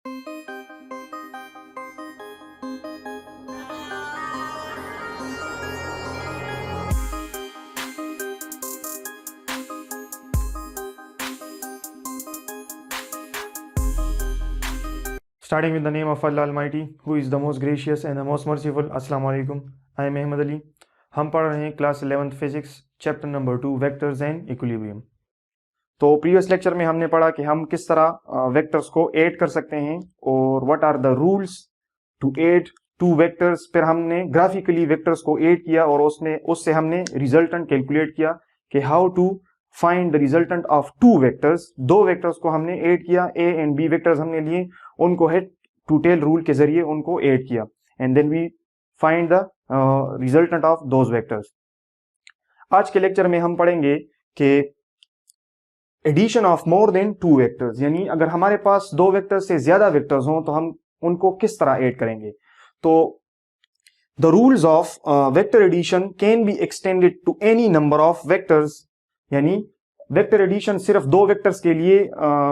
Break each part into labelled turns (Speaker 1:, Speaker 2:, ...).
Speaker 1: Starting with the name of Allah Almighty, who is the most gracious and the most merciful. Assalamu alaikum. I am Ahmed Ali. हम पढ़ रहे हैं class 11th physics chapter number 2 vectors and equilibrium. तो previous lecture में हमने पढ़ा कि हम किस तरह वेक्टर्स को ऐड कर सकते हैं और what are the rules to add two vectors. फिर हमने ग्राफिकली वेक्टर्स को ऐड किया और उससे हमने रिजल्टेंट कैलकुलेट किया कि how to find the resultant of two vectors. दो वेक्टर्स को हमने ऐड किया, ए एंड बी वेक्टर्स हमने लिए, उनको हेड टू टेल रूल के जरिए उनको ऐड किया and then we find the resultant of those vectors. आज के लेक्चर में हम पढ़ेंगे कि addition of more than two vectors, यानी अगर हमारे पास दो वेक्टर्स से ज्यादा वेक्टर्स हों तो हम उनको किस तरह ऐड करेंगे। तो the rules of vector addition can be extended to any number of vectors, यानी वेक्टर एडिशन सिर्फ दो वेक्टर्स के लिए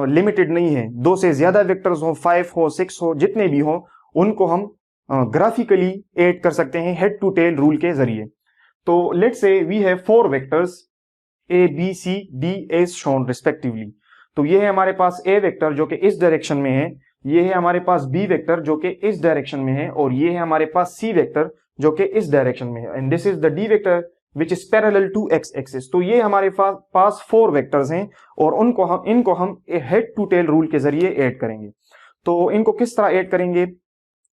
Speaker 1: लिमिटेड नहीं है। दो से ज्यादा वेक्टर्स हो, 5 हो, 6 हो, जितने भी हो, उनको हम ग्राफिकली ऐड कर सकते हैं हेड टू टेल रूल के जरिए। तो let's say we have 4 vectors A B C D as shown respectively. तो ये है हमारे पास ए वेक्टर जो कि इस डायरेक्शन में है, ये है हमारे पास बी वेक्टर जो कि इस डायरेक्शन में है, और ये है हमारे पास सी वेक्टर जो कि इस डायरेक्शन में है, and this is the D vector which is parallel to X axis. तो ये हमारे पास 4 वेक्टर्स हैं और इनको हम हेड टू टेल रूल के जरिए ऐड करेंगे। तो इनको किस तरह ऐड करेंगे,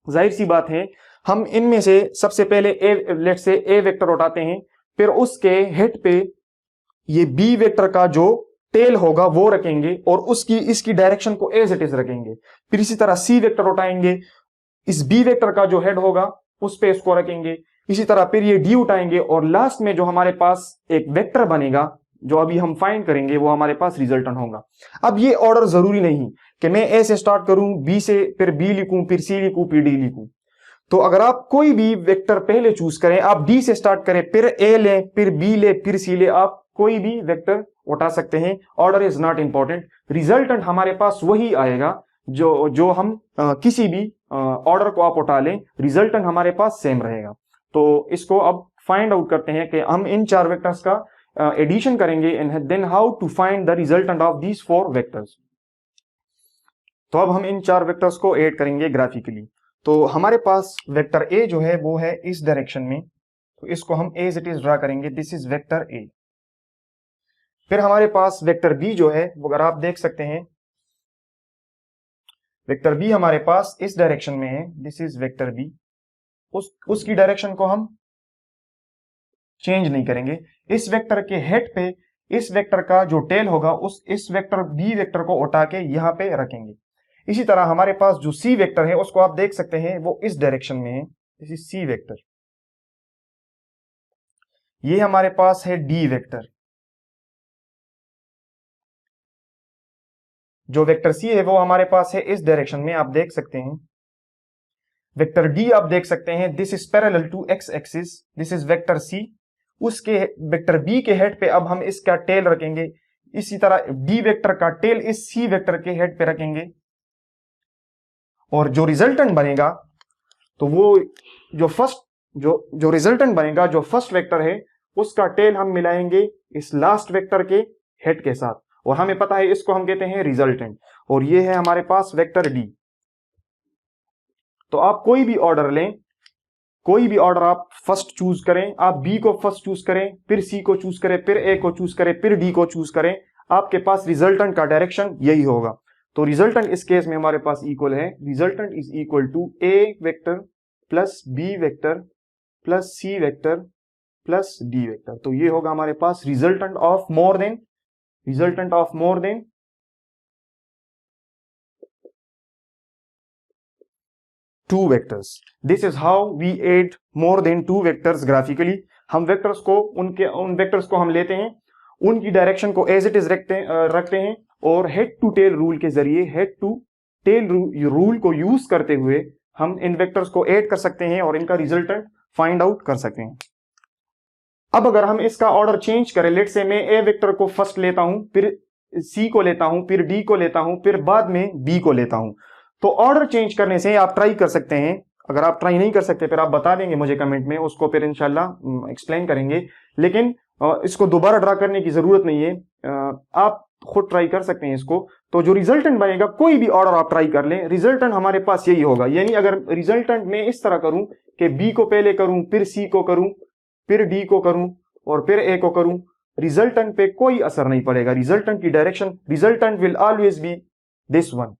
Speaker 1: जाहिर सी बात है हम इनमें से सबसे पहले लेट्स से ए वेक्टर उठाते हैं, फिर उसके हेड पे ये बी वेक्टर का जो टेल होगा वो रखेंगे और इसकी डायरेक्शन को एज इट इज रखेंगे। फिर इसी तरह सी वेक्टर उठाएंगे, इस बी वेक्टर का जो हेड होगा उस पे इसको रखेंगे। इसी तरह फिर ये डी उठाएंगे और लास्ट में जो हमारे पास एक वेक्टर बनेगा जो अभी हम फाइंड करेंगे वो हमारे पास रिजल्टेंट होगा। अब ये ऑर्डर जरूरी नहीं कि मैं ए से स्टार्ट करूं, बी से फिर बी लिखूं, फिर सी लिखूं, फिर डी लिखूं। तो अगर आप कोई भी वेक्टर पहले चूज करें, आप डी से स्टार्ट करें, फिर ए लें, फिर बी ले, फिर सी ले, आप कोई भी वेक्टर उठा सकते हैं। Order is not important, resultant हमारे पास वही आएगा जो हम किसी भी ऑर्डर को आप उठा लें, रिजल्टेंट हमारे पास सेम रहेगा। तो इसको अब फाइंड आउट करते हैं कि हम इन 4 वेक्टर्स का एडिशन करेंगे and then how to find the resultant of these 4 vectors. तो अब हम इन 4 वेक्टर्स को ऐड करेंगे ग्राफिकली। तो हमारे पास वेक्टर ए जो है वो है इस डायरेक्शन में, तो इसको हम एज इट इज ड्रा करेंगे, दिस इज वेक्टर ए। फिर हमारे पास वेक्टर बी जो है वो अगर आप देख सकते हैं, वेक्टर बी हमारे पास इस डायरेक्शन में है, दिस इज वेक्टर बी। उसकी डायरेक्शन को हम चेंज नहीं करेंगे। इस वेक्टर के हेड पे इस वेक्टर का जो टेल होगा इस वेक्टर बी वेक्टर को उठा के यहां पे रखेंगे। इसी तरह हमारे पास जो सी वेक्टर है उसको आप देख सकते हैं वो इस डायरेक्शन में है, दिस इज सी वेक्टर। ये हमारे पास है डी वेक्टर। जो वेक्टर सी है वो हमारे पास है इस डायरेक्शन में, आप देख सकते हैं। वेक्टर डी आप देख सकते हैं, this is parallel to X axis, this is vector C. उसके वेक्टर बी के हेड पे अब हम इसका टेल रखेंगे। इसी तरह डी वेक्टर का टेल इस सी वेक्टर के हेड पे रखेंगे और जो रिजल्टेंट बनेगा, तो वो जो रिजल्टेंट बनेगा, जो फर्स्ट वेक्टर है उसका टेल हम मिलाएंगे इस लास्ट वेक्टर के हेड के साथ, और हमें पता है इसको हम कहते हैं रिजल्टेंट, और ये है हमारे पास वेक्टर डी। तो आप कोई भी ऑर्डर लें, कोई भी ऑर्डर आप फर्स्ट चूज करें, आप बी को फर्स्ट चूज करें, फिर सी को चूज करें, फिर ए को चूज करें, फिर डी को चूज करें, आपके पास रिजल्टेंट का डायरेक्शन यही होगा। तो रिजल्टेंट इस केस में हमारे पास इक्वल है, resultant is equal to A vector plus B vector plus C vector plus D vector. तो ये होगा हमारे पास resultant of more than two vectors. This is how we add more than two vectors graphically. हम vectors को उन vectors को हम लेते हैं, उनकी डायरेक्शन को एज इट इज रखते हैं और हेड टू टेल रूल के जरिए, हेड टू टेल रूल को यूज करते हुए हम इन वेक्टर्स को ऐड कर सकते हैं और इनका रिजल्टेंट फाइंड आउट कर सकते हैं। अब अगर हम इसका ऑर्डर चेंज करें, लेट से मैं ए वेक्टर को फर्स्ट लेता हूं, फिर सी को लेता हूं, फिर डी को लेता हूं, फिर बाद में बी को लेता हूं, तो ऑर्डर चेंज करने से आप ट्राई कर सकते हैं। अगर आप ट्राई नहीं कर सकते फिर आप बता देंगे मुझे कमेंट में, उसको फिर इंशाल्लाह एक्सप्लेन करेंगे। लेकिन इसको दोबारा ड्रा करने की जरूरत नहीं है, आप खुद ट्राई कर सकते हैं इसको। तो जो रिजल्टेंट बनेगा, कोई भी ऑर्डर आप ट्राई कर लें, रिजल्टेंट हमारे पास यही होगा। यानी अगर रिजल्टेंट में इस तरह करूं कि बी को पहले करूं, फिर सी को करूं, फिर डी को करूं और फिर ए को करूं, रिजल्टेंट पे कोई असर नहीं पड़ेगा। रिजल्टेंट की direction, resultant will always be this one.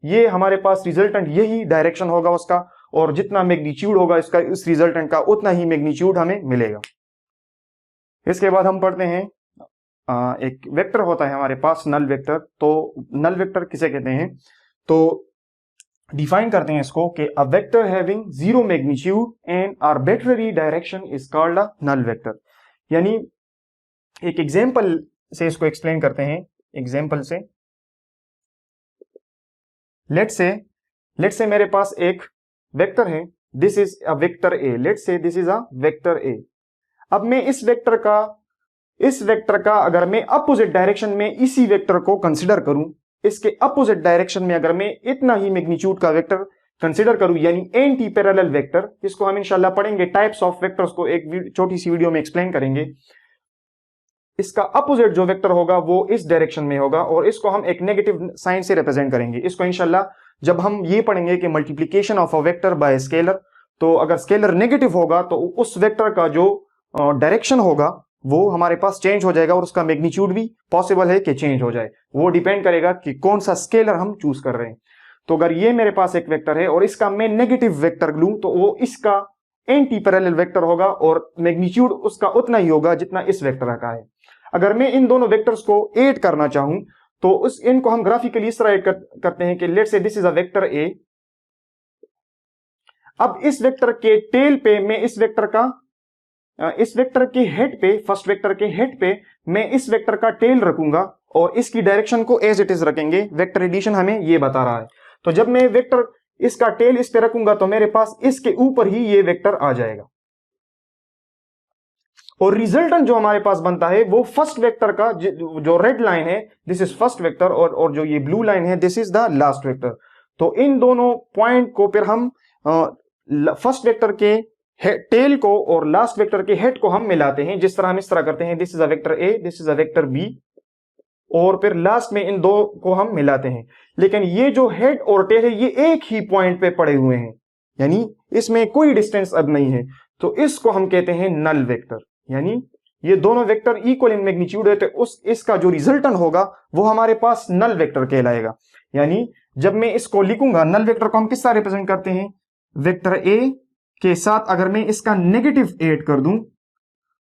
Speaker 1: ये हमारे पास रिजल्टेंट यही डायरेक्शन होगा उसका, और जितना मैग्नीट्यूड होगा इसका, इस रिजल्टेंट का, उतना ही मैग्नीट्यूड हमें मिलेगा। इसके बाद हम पढ़ते हैं एक वेक्टर होता है हमारे पास, नल वेक्टर। तो नल वेक्टर किसे कहते हैं, तो डिफाइन करते हैं इसको कि a vector having zero magnitude and arbitrary direction is called a null vector. यानी एक एग्जांपल से इसको एक्सप्लेन करते हैं। एग्जांपल से लेट्स से मेरे पास एक वेक्टर है, this is a vector A. Let's say this is a vector ए। अब मैं इस वेक्टर का अगर मैं अपोजिट डायरेक्शन में इसी वेक्टर को कंसिडर करूं, इसके अपोजिट डायरेक्शन में अगर मैं इतना ही मैग्नीट्यूड का वेक्टर कंसिडर करूं, यानी एंटी पैरेलल वेक्टर, इसको हम इंशाल्लाह पढ़ेंगे, टाइप्स ऑफ वेक्टर्स को एक छोटी सी वीडियो में एक्सप्लेन करेंगे। इसका अपोजिट जो वेक्टर होगा वो इस डायरेक्शन में होगा, और इसको हम एक नेगेटिव साइन से रिप्रेजेंट करेंगे। इसको इंशाल्लाह जब हम ये पढ़ेंगे कि multiplication of a vector by scalar, तो अगर स्केलर नेगेटिव होगा तो उस वेक्टर का जो डायरेक्शन होगा वो हमारे पास चेंज हो जाएगा, और उसका मैग्नीट्यूड भी पॉसिबल है कि चेंज हो जाए। वो डिपेंड करेगा कि कौन सा स्केलर हम चूज कर रहे हैं। तो अगर ये मेरे पास एक वेक्टर है और इसका मैं नेगेटिव वेक्टर लूं, तो वो इसका एंटी पैरेलल वेक्टर होगा, और मैग्नीट्यूड उसका उतना ही होगा जितना इस वेक्टर का है। अगर मैं इन दोनों वेक्टर्स को ऐड करना चाहूं, तो उस इनको हम ग्राफिकली इस तरह ऐड करते हैं कि let's say this is a vector ए। अब इस वेक्टर के टेल पे मैं इस वेक्टर के हेड पे, फर्स्ट वेक्टर के हेड पे मैं इस वेक्टर का टेल रखूंगा, और इसकी डायरेक्शन को एज इट इज रखेंगे। वेक्टर एडिशन हमें ये बता रहा है। तो जब मैं वेक्टर इसका टेल इस पे रखूंगा तो मेरे पास इसके ऊपर ही ये वेक्टर आ जाएगा, और रिजल्टेंट जो हमारे पास बनता है वो फर्स्ट वेक्टर का जो रेड लाइन है, दिस इज फर्स्ट वेक्टर, और जो ये ब्लू लाइन है, this is the last vector. तो इन दोनों पॉइंट को फिर हम फर्स्ट वेक्टर के टेल को और लास्ट वेक्टर के हेड को हम मिलाते हैं, जिस तरह हम इस तरह करते हैं, this is a vector A, this is a vector B, और फिर लास्ट में इन दो को हम मिलाते हैं। लेकिन ये जो हेड और टेल है ये एक ही पॉइंट पे पड़े हुए हैं, यानी इसमें कोई डिस्टेंस अब नहीं है, तो इसको हम कहते हैं नल वेक्टर। यानी ये दोनों वेक्टर इक्वल इन मैग्नीट्यूड है, तो इसका जो रिजल्टेंट होगा वो हमारे पास नल वेक्टर कहलाएगा। यानी जब मैं इसको लिखूंगा, नल वेक्टर को हम किस तरह रिप्रेजेंट करते हैं, वेक्टर ए के साथ अगर मैं इसका नेगेटिव ऐड कर दूं,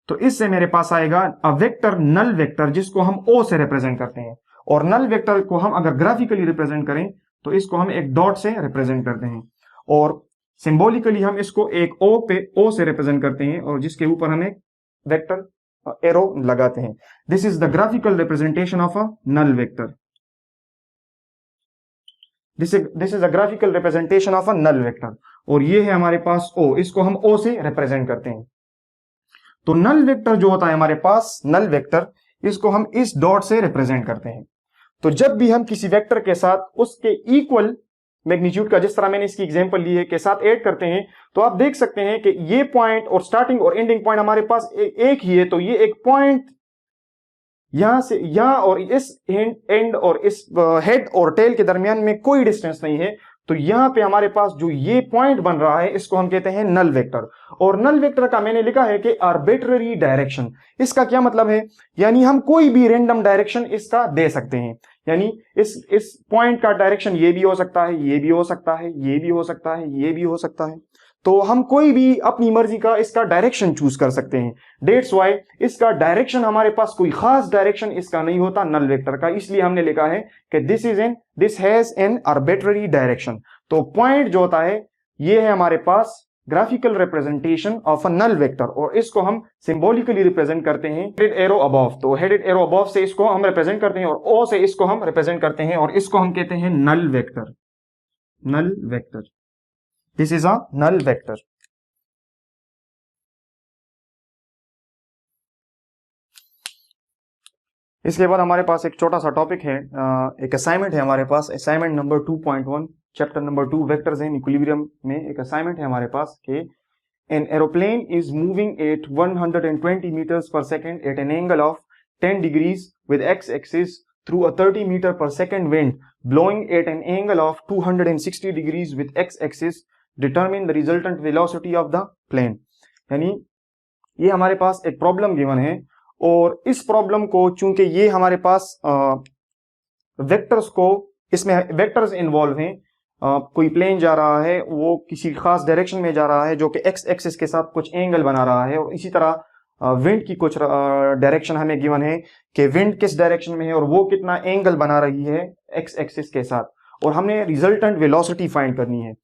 Speaker 1: तो इससे मेरे पास आएगा अ वेक्टर नल वेक्टर, जिसको हम ओ से रिप्रेजेंट करते हैं। और नल वेक्टर को हम अगर ग्राफिकली रिप्रेजेंट करें तो इसको हम एक डॉट से रिप्रेजेंट करते हैं, और सिंबॉलिकली हम इसको एक ओ से रिप्रेजेंट करते हैं, और जिसके ऊपर हम एक वेक्टर एरो लगाते हैं। This is the graphical representation of a null vector. This is a graphical representation of a null vector, और ये है हमारे पास ओ, इसको हम ओ से रिप्रेजेंट करते हैं। तो नल वेक्टर जो होता है हमारे पास, नल वेक्टर, इसको हम इस डॉट से रिप्रेजेंट करते हैं। तो जब भी हम किसी वेक्टर के साथ उसके इक्वल मैग्नीट्यूड का, जिस तरह मैंने इसकी एग्जांपल ली है, के साथ ऐड करते हैं, तो आप देख सकते हैं कि ये पॉइंट और स्टार्टिंग और एंडिंग पॉइंट हमारे पास एक ही है। तो ये एक पॉइंट यहां से यहां और इस एंड और इस हेड और टेल के दरमियान में कोई डिस्टेंस नहीं है। तो यहां पे हमारे पास जो ये पॉइंट बन रहा है, इसको हम कहते हैं नल वेक्टर। और नल वेक्टर का मैंने लिखा है कि आर्बिट्ररी डायरेक्शन। इसका क्या मतलब है, यानी हम कोई भी रैंडम डायरेक्शन इसका दे सकते हैं। यानी इस पॉइंट का डायरेक्शन ये भी हो सकता है, ये भी हो सकता है, ये भी हो सकता है, ये भी हो सकता है। तो हम कोई भी अपनी मर्जी का इसका डायरेक्शन चूज कर सकते हैं। डेट्स वाई इसका डायरेक्शन, हमारे पास कोई खास डायरेक्शन इसका नहीं होता नल वेक्टर का, इसलिए हमने लिखा है कि this has an arbitrary direction. तो पॉइंट जो होता है ये है हमारे पास graphical representation of a null vector, और इसको हम सिंबॉलिकली रिप्रेजेंट करते हैं हेडेड एरो अबव। तो हेडेड एरो अबव से इसको हम रिप्रेजेंट करते हैं, और ओ से इसको हम रिप्रेजेंट करते हैं, और इसको हम कहते हैं null vector. Null vector, this is a null vector. इसके बाद हमारे पास एक छोटा सा टॉपिक है, एक असाइनमेंट है हमारे पास, assignment number 2.1। Chapter number 2 vectors in equilibrium में एक असाइनमेंट है हमारे पास कि an aeroplane is moving at 120 meters per second at an angle of 10 degrees with x-axis through a 30 meter per second wind blowing at an angle of 260 degrees with x-axis. Determine the resultant velocity of the plane. यानी ये हमारे पास एक problem given है और इस problem को चूंकि ये हमारे पास वेक्टर्स को इसमें वेक्टर्स इन्वॉल्व हैं, कोई प्लेन जा रहा है वो किसी खास डायरेक्शन में जा रहा है जो कि एक्स एक्सिस के साथ कुछ एंगल बना रहा है, और इसी तरह विंड की कुछ डायरेक्शन हमें गिवन है कि विंड किस डायरेक्शन में है और वो कितना एंगल बना रही है एक्स एक्सिस के साथ, और हमने रिजल्टेंट वेलोसिटी फाइंड करनी है।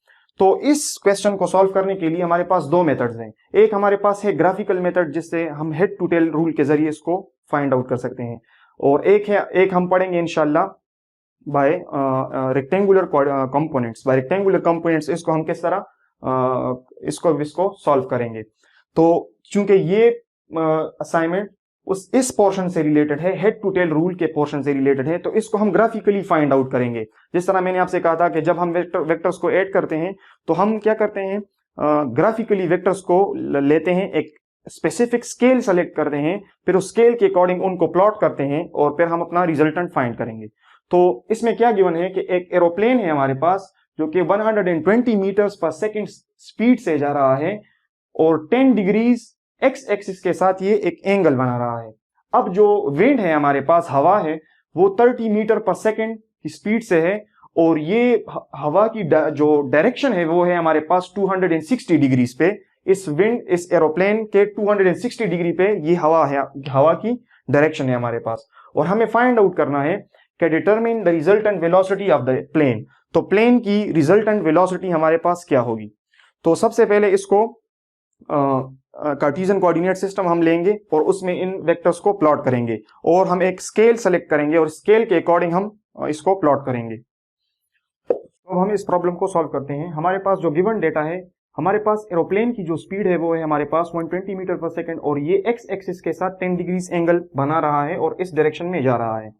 Speaker 1: तो इस क्वेश्चन को सॉल्व करने के लिए हमारे पास दो मेथड्स हैं। एक हमारे पास है ग्राफिकल मेथड जिससे हम हेड टू टेल रूल के जरिए इसको फाइंड आउट कर सकते हैं, और एक हम पढ़ेंगे इंशाल्लाह bye rectangular components. Bye rectangular components इसको हम किस तरह इसको सॉल्व करेंगे। तो चूंकि ये असाइनमेंट इस पोर्शन से रिलेटेड है, हेड टू टेल रूल के पोर्शन से रिलेटेड है, तो इसको हम ग्राफिकली फाइंड आउट करेंगे। जिस तरह मैंने आपसे कहा था कि जब हम वेक्टर्स को ऐड करते हैं तो हम क्या करते हैं, ग्राफिकली वेक्टर्स को लेते हैं, एक स्पेसिफिक स्केल सेलेक्ट करते हैं, फिर उस स्केल के अकॉर्डिंग उनको प्लॉट करते हैं और फिर हम अपना रिजल्टेंट फाइंड करेंगे। तो इसमें क्या गिवन है कि एक एरोप्लेन है हमारे पास जो कि 120 मीटर्स पर सेकंड स्पीड से जा रहा है और 10 डिग्रीज एक्स एक्सिस के साथ ये एक एंगल बना रहा है। अब जो विंड है हमारे पास, हवा है, वो 30 मीटर पर सेकंड की स्पीड से है, और ये हवा की जो डायरेक्शन है वो है हमारे पास 260 डिग्रीज पे। इस एरोप्लेन के 260 डिग्री पे ये हवा है, हवा की डायरेक्शन है हमारे पास, और हमें फाइंड आउट करना है कि determine the resultant velocity of the plane. तो प्लेन की रिजल्टेंट वेलोसिटी हमारे पास क्या होगी। तो सबसे पहले इसको कार्टेशियन कोऑर्डिनेट सिस्टम हम लेंगे और उसमें इन वेक्टर्स को प्लॉट करेंगे, और हम एक स्केल सेलेक्ट करेंगे और स्केल के अकॉर्डिंग हम इसको प्लॉट करेंगे। अब हम इस प्रॉब्लम को सॉल्व करते हैं। हमारे पास जो गिवन डेटा है, हमारे पास एरोप्लेन की जो स्पीड है वो है हमारे पास 120 मीटर पर सेकंड, और ये एक्स एक्सिस के साथ 10 डिग्रीज एंगल बना रहा है और इस डायरेक्शन में जा रहा है।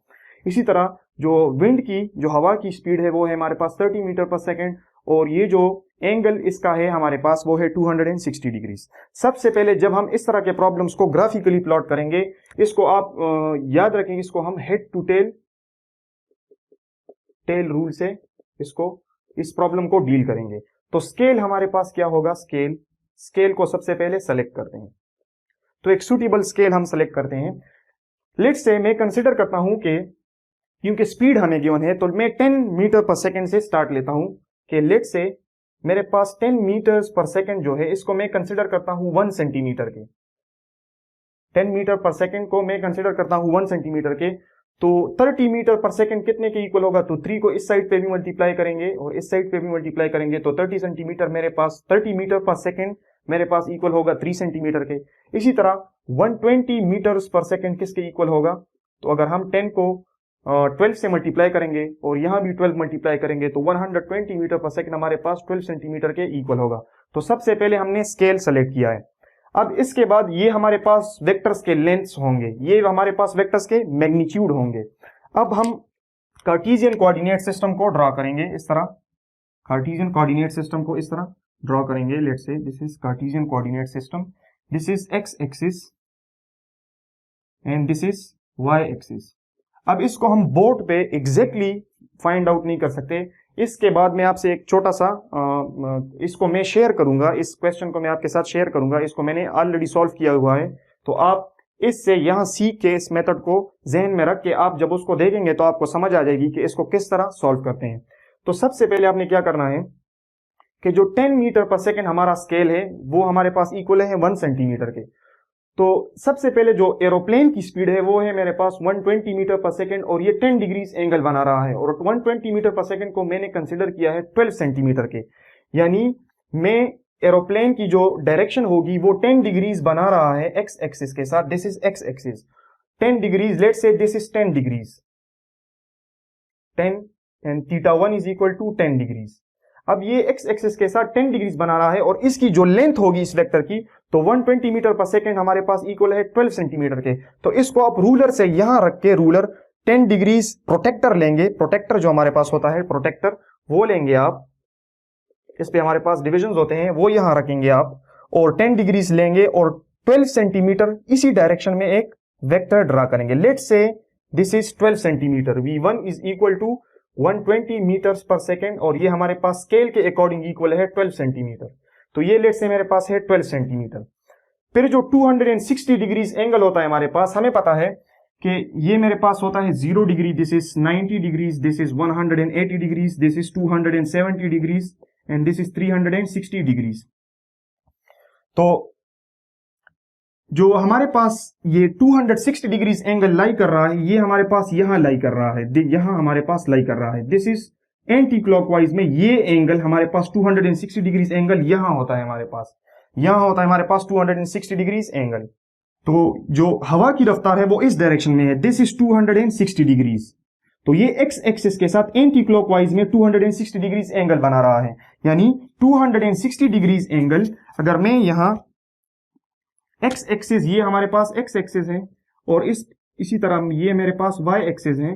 Speaker 1: इसी तरह जो विंड की जो हवा की स्पीड है वो है हमारे पास 30 मीटर पर सेकंड, और ये जो एंगल इसका है हमारे पास वो है 260 डिग्रीज। सबसे पहले जब हम इस तरह के प्रॉब्लम्स को ग्राफिकली प्लॉट करेंगे, इसको आप याद रखेंगे, इसको हम हेड टू टेल रूल से इस प्रॉब्लम को डील करेंगे। तो स्केल हमारे पास क्या होगा, स्केल को सबसे पहले सेलेक्ट करते हैं। तो एक सूटेबल स्केल हम सेलेक्ट करते हैं। लेट्स से मैं कंसिडर करता हूं कि क्योंकि स्पीड हमें गिवन है तो मैं 10 मीटर पर सेकंड से स्टार्ट लेता हूं कि लेट्स से मेरे पास 10 मीटर्स पर सेकंड जो है इसको मैं कंसिडर करता हूं 1 सेंटीमीटर के। 10 मीटर पर सेकंड को मैं कंसिडर करता हूं 1 सेंटीमीटर के। तो 30 मीटर पर सेकंड कितने के इक्वल होगा, तो 3 को इस साइड पे भी मल्टीप्लाई करेंगे और इस साइड पे भी मल्टीप्लाई करेंगे, तो 30 सेंटीमीटर मेरे पास 30 मीटर पर सेकंड मेरे पास इक्वल होगा 3 सेंटीमीटर के। इसी तरह 120 मीटर्स पर सेकंड किसके इक्वल होगा, तो अगर हम 10 को 12 से मल्टीप्लाई करेंगे और यहां भी 12 मल्टीप्लाई करेंगे तो 120 मीटर पर सेकंड हमारे पास 12 सेंटीमीटर के इक्वल होगा। तो सबसे पहले हमने स्केल सेलेक्ट किया है। अब इसके बाद ये हमारे पास वेक्टर्स के लेंथ्स होंगे, ये हमारे पास वेक्टर्स के मैग्नीट्यूड होंगे। अब हम कार्टेशियन कोऑर्डिनेट सिस्टम को ड्रॉ करेंगे इस तरह, कार्टेशियन कोऑर्डिनेट सिस्टम को इस तरह ड्रॉ करेंगे। Let's say this is Cartesian coordinate system, this is X axis and this is Y axis. अब इसको हम बोर्ड पे एग्जैक्टली फाइंड आउट नहीं कर सकते। इसके बाद मैं आपसे एक छोटा सा इसको मैं शेयर करूंगा, इस क्वेश्चन को मैं आपके साथ शेयर करूंगा। इसको मैंने ऑलरेडी सॉल्व किया हुआ है, तो आप इससे यहां सीख के इस मेथड को जहन में रख के आप जब उसको देखेंगे तो आपको समझ आ जाएगी कि इसको किस तरह सॉल्व करते हैं। तो सबसे पहले आपने क्या करना है कि जो 10 मीटर पर सेकेंड हमारा स्केल है वो हमारे पास इक्वल है 1 सेंटीमीटर के। तो सबसे पहले जो एरोप्लेन की स्पीड है वो है मेरे पास 120 मीटर पर सेकंड, और ये 10 डिग्रीज एंगल बना रहा है, और 120 मीटर पर सेकंड को मैंने कंसिडर किया है 12 सेंटीमीटर के। यानी मैं एरोप्लेन की जो डायरेक्शन होगी वो 10 डिग्रीज बना रहा है एक्स एक्सिस के साथ। This is X axis 10 degrees, let's say this is 10 degrees, 10 and theta 1 is equal to 10 degrees. अब ये एक्स एक्सिस के साथ 10 डिग्रीज बना रहा है, और इसकी जो लेंथ होगी इस वेक्टर की तो 120 मीटर पर सेकंड हमारे पास इक्वल है 12 सेंटीमीटर के। तो इसको आप रूलर से यहां रख के रूलर 10 डिग्रीज प्रोटेक्टर लेंगे, प्रोटेक्टर जो हमारे पास होता है प्रोटेक्टर, वो लेंगे आप, इस पे हमारे पास डिविजन्स होते हैं, वो यहां रखेंगे आप, और 10 डिग्रीज लेंगे और 12 सेंटीमीटर इसी डायरेक्शन में एक वेक्टर ड्रा करेंगे। Let's say this is 12 centimetre, v1 is equal to 120 metres पर सेकेंड, और ये हमारे पास स्केल के अकॉर्डिंग इक्वल है 12 सेंटीमीटर। तो ये लेट्स से मेरे पास है 12 सेंटीमीटर। फिर जो 260 डिग्रीज एंगल होता है हमारे पास, हमें पता है कि ये मेरे पास होता है 0 degree, this is 90 degrees, this is 180 degrees, this is 270 degrees and this is 360 degrees. तो जो हमारे पास ये 260 डिग्रीज एंगल लाई कर रहा है, ये हमारे पास यहां लाई कर रहा है, यहां हमारे पास लाई कर रहा है। दिस इज एंटी क्लॉकवाइज में ये एंगल हमारे पास 260 डिग्रीज एंगल यहां होता है हमारे पास, यहां होता है हमारे पास 260 डिग्रीज एंगल। तो जो हवा की रफ्तार है वो इस डायरेक्शन में है, दिस इज 260 डिग्रीज। तो ये एक्स एक्सिस के साथ एंटी क्लॉकवाइज में 260 डिग्रीज एंगल बना रहा है, यानी 260 डिग्रीज एंगल अगर मैं यहां एक्स एक्सिस, ये हमारे पास एक्स एक्सिस है, और इसी तरह ये मेरे पास वाई एक्सिस है,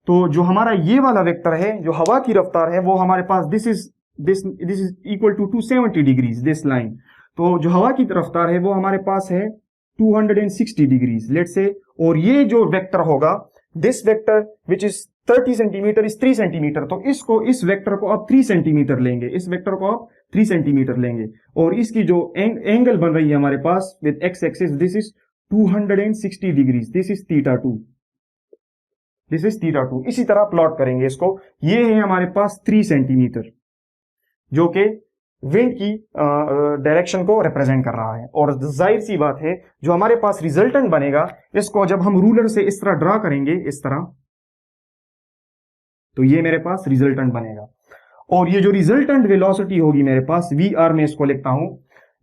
Speaker 1: तो जो हमारा ये वाला वेक्टर है, जो हवा की रफ्तार है, वो हमारे पास this is equal to 270 degrees, this line. तो जो हवा की रफ्तार है वो हमारे पास है 260 डिग्रीज लेट्स से, और ये जो वेक्टर होगा, this vector which is 30 centimetre is 3 centimetre, तो इस वेक्टर को आप 3 सेंटीमीटर लेंगे, इस वेक्टर को आप 3 सेंटीमीटर लेंगे, और इसकी जो एंगल बन रही है हमारे पास with X axis, this is 260 degrees, this is theta 2, this is theta 2। इसी तरह प्लॉट करेंगे इसको। ये है हमारे पास 3 सेंटीमीटर जो कि विंड की डायरेक्शन को रिप्रेजेंट कर रहा है, और जाहिर सी बात है जो हमारे पास रिजल्टेंट बनेगा, इसको जब हम रूलर से इस तरह ड्रा करेंगे, इस तरह, तो ये मेरे पास रिजल्टेंट बनेगा। और ये जो रिजल्टेंट वेलोसिटी होगी मेरे पास, वी आर में इसको लिखता हूं।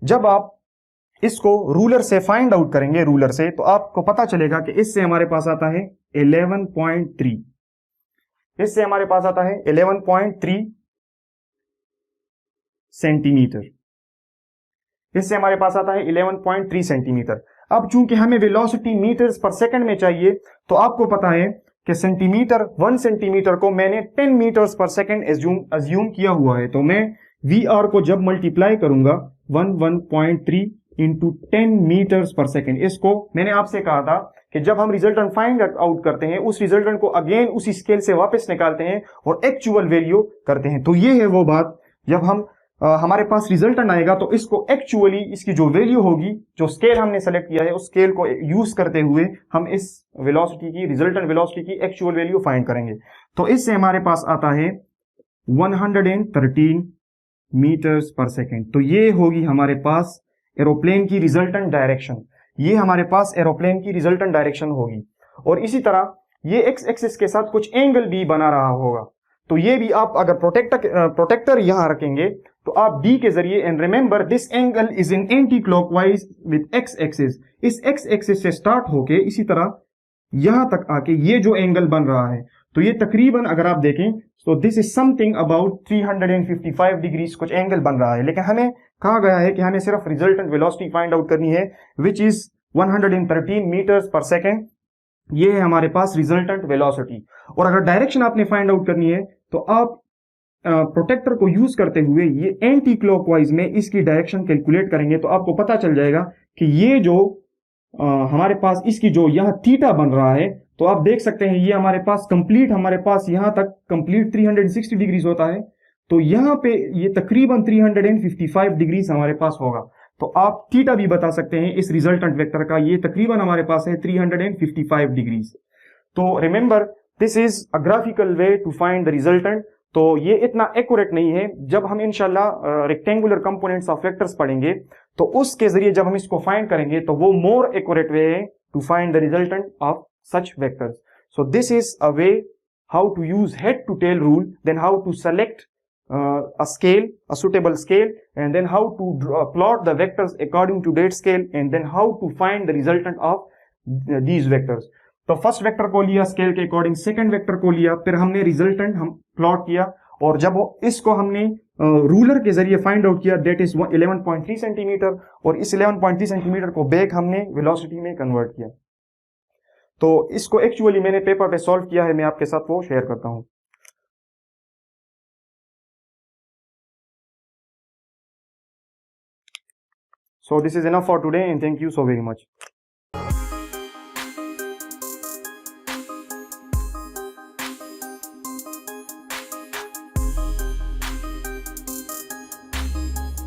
Speaker 1: जब आप इसको रूलर से फाइंड आउट करेंगे, रूलर से, तो आपको पता चलेगा कि इससे हमारे पास आता है 11.3, इससे हमारे पास आता है 11.3 सेंटीमीटर, इससे हमारे पास आता है 11.3 सेंटीमीटर। अब चूंकि हमें वेलोसिटी मीटर्स पर सेकंड में चाहिए, तो आपको पता है कि सेंटीमीटर, 1 सेंटीमीटर को मैंने 10 मीटर्स पर सेकंड अज्यूम किया हुआ है, तो मैं वी आर को जब मल्टीप्लाई करूंगा 1.3 इंटू 10 मीटर्स पर सेकंड, इसको मैंने आपसे कहा था कि जब हम रिजल्टेंट फाइंड आउट करते हैं, उस रिजल्टेंट को अगेन उसी स्केल से वापस निकालते हैं और एक्चुअल वैल्यू करते हैं। तो ये है वो बात, जब हम हमारे पास रिजल्टेंट आएगा तो इसको एक्चुअली, इसकी जो वैल्यू होगी, जो स्केल हमने सेलेक्ट किया है, उस स्केल को यूज करते हुए हम इस वेलोसिटी की, रिजल्टेंट वेलोसिटी की एक्चुअल वैल्यू फाइंड करेंगे। तो इससे हमारे पास आता है 113 मीटर्स पर सेकेंड। तो ये होगी हमारे पास एरोप्लेन की रिजल्टेंट डायरेक्शन, ये हमारे पास एरोप्लेन की रिजल्टेंट डायरेक्शन होगी। और इसी तरह ये एक्स एक्सिस के साथ कुछ एंगल भी बना रहा होगा, तो ये भी आप अगर प्रोटेक्टर यहां रखेंगे तो आप डी के जरिए, and remember this angle is in anti clockwise with X axis, इस एक्स एक्सिस से स्टार्ट होके इसी तरह यहां तक आके ये जो एंगल बन रहा है, तो ये तकरीबन अगर आप देखें तो this is something about 355 degrees कुछ एंगल बन रहा है। लेकिन हमें कहा गया है कि हमें सिर्फ रिजल्टेंट वेलोसिटी फाइंड आउट करनी है, विच इज 113 मीटर्स पर सेकेंड। ये है हमारे पास रिजल्टेंट वेलोसिटी। और अगर डायरेक्शन आपने फाइंड आउट करनी है तो आप प्रोटेक्टर को यूज करते हुए ये एंटी क्लॉकवाइज में इसकी डायरेक्शन कैलकुलेट करेंगे, तो आपको पता चल जाएगा कि ये जो हमारे पास इसकी जो यहां थीटा बन रहा है, तो आप देख सकते हैं ये हमारे पास कंप्लीट, हमारे पास यहां तक कंप्लीट 360 डिग्रीज होता है, तो यहां पे ये तकरीबन 355 डिग्रीज हमारे पास होगा। तो आप थीटा भी बता सकते हैं इस रिजल्टेंट वेक्टर का, ये तकरीबन हमारे पास है 355 डिग्रीज। तो remember this is a graphical way to find the resultant. तो ये इतना एक्यूरेट नहीं है। जब हम इंशाल्लाह रेक्टेंगुलर कंपोनेंट्स ऑफ वेक्टर्स पढ़ेंगे तो उसके जरिए जब हम इसको फाइंड करेंगे तो वो मोर एक्यूरेट वे है to find the resultant of such vectors. So this is a way how to use head to tail rule, then how to select a scale, a suitable scale, and then how to plot the vectors according to that scale, and then how to find the resultant of these vectors. तो first vector को लिया scale के according, second vector को लिया, फिर हमने resultant हम plot किया, और जब इसको हमने रूलर के जरिए फाइंड आउट किया, डेट इज 11.3 सेंटीमीटर, और इस 11.3 सेंटीमीटर को बैक हमने वेलोसिटी में कन्वर्ट किया। तो इसको एक्चुअली मैंने पेपर पे सॉल्व किया है, मैं आपके साथ वो शेयर करता हूं। So this is enough for today, and thank you so very much.